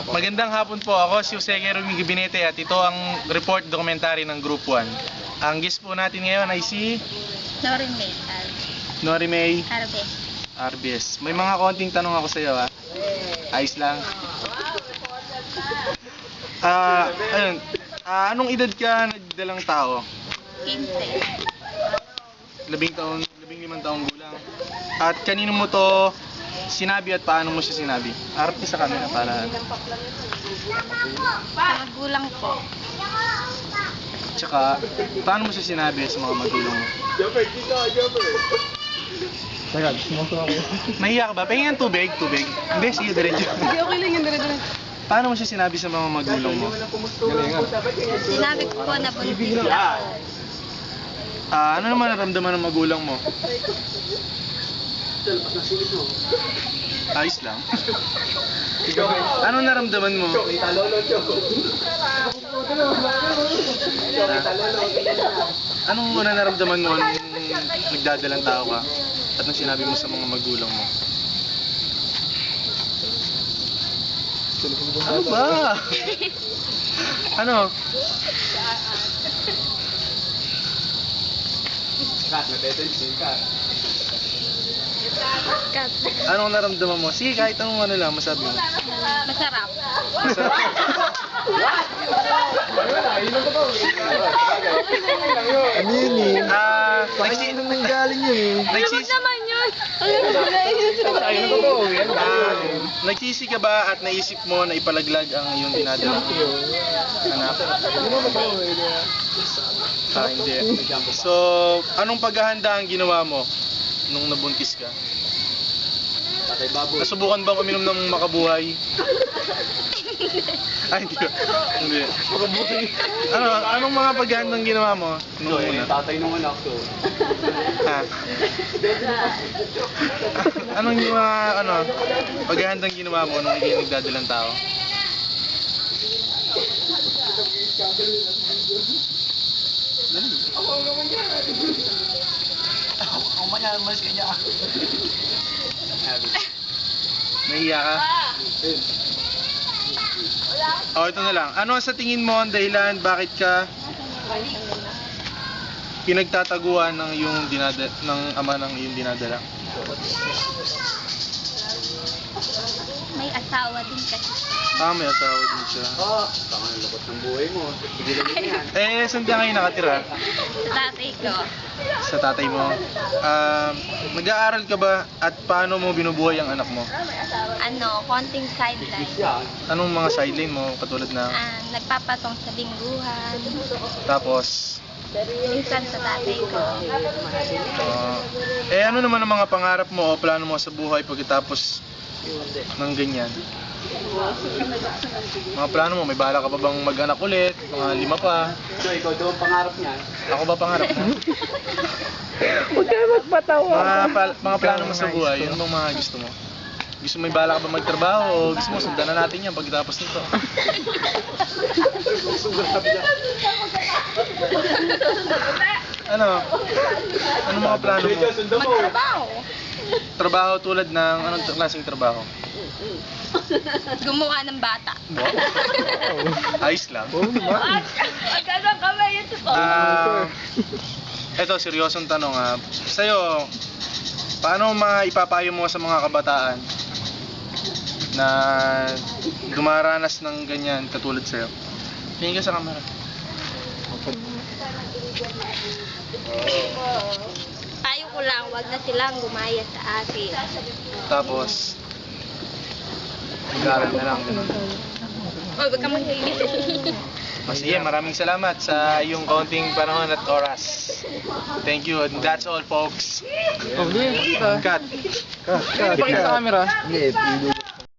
Magandang hapon po. Ako si Jose Gerumi Gabinete at ito ang report documentary ng Group 1. Ang guest po natin ngayon ay si Norimay Norimay Arbes. Arbes. May mga konting tanong ako sa iyo ha. Ayos lang. Ayun. Anong edad ka nagdalang tao? 15. 15 taong gulang. At kanino mo to sinabi at paano mo siya sinabi? Harap ka sa camera para... Sa magulang ko. Tsaka, paano mo siya sinabi sa mga magulang mo? Teka, sumusunod ako. Mahiya ka ba? Pahingin tubig? Tubig? Hindi, sige, diretso. Sige, okay lang yan, dire-dire. Paano mo siya sinabi sa mga magulang mo? Sinabi ko po na buntis ako. Ano naman naramdaman ng magulang mo? Ayos lang. Anong naramdaman mo? Anong una naramdaman mo nung nagdadalang tao ka? At nung sinabi mo sa mga magulang mo? Ano ba? Ano? Kat. Anong naramdaman mo? Sige, kahit anong ano lang, masabi mo. Masarap. Masarap. Ano yun eh? Nanggaling yun eh. Naman yun. Nagsisi ka ba at naisip mo na ipalaglag ang iyong dinadalang anak? Hindi. So, anong paghahanda ang ginawa mo nung nabuntis ka? Nasubukan bang uminom ng makabuhay? Ay, hindi. Hindi. Anong mga paghahandang ginawa mo nung una? Tatay nung anak ko. Ha? Anong mga paghahandang ginawa mo nung hindi nagdadalang tao? Ang mayaman ka niya. Nahiya ka? Oh, ito na lang. Ano sa tingin mo ang dahilan bakit ka pinagtataguan ng ng ama ng iyong dinadala? May asawa din kasi. May asawa din siya. Tama ang lakot ng buhay mo. Sige lang yan. Saan ka ngayon nakatira? Sa tatay ko. Sa tatay mo. Nag-aaral ka ba at paano mo binubuhay ang anak mo? Konting sideline. Anong mga sideline mo katulad na Nagpapatong sa lingguhan. tapos Minsan sa tatay ko. ano naman ang mga pangarap mo o plano mo sa buhay pagkatapos ng ganyan? Mga plano mo, may bala ka pa bang mag-anak ulit? Mga 5 pa? So, ikaw daw ang pangarap niya. Ako ba pangarap mo? Huwag ka magpatawa. Mga plano mo sa buhay, ano bang mga gusto mo? Gusto mo may bala ka ba magtrabaho o gusto mo sundan na natin yan pagkatapos nito? Ano? Ano mga plano mo? Magtrabaho. Trabaho tulad ng anong klaseng trabaho? Gumawa ng bata. Ayos lang. Magkano kami yun sa Eto, seryosong tanong sa'yo, paano maipapayo mo sa mga kabataan na dumaranas ng ganyan katulad sa'yo? Tingin ka sa camera. Tayo ko lang, wag na silang gumaya sa akin. Tapos, mag-aaral na lang. Ganun. Wag ka mag-iigil. Sige, maraming salamat sa iyong kaunting panahon at oras. Thank you, and that's all folks. Oh, hindi. Cut. Pakita sa camera. Hindi,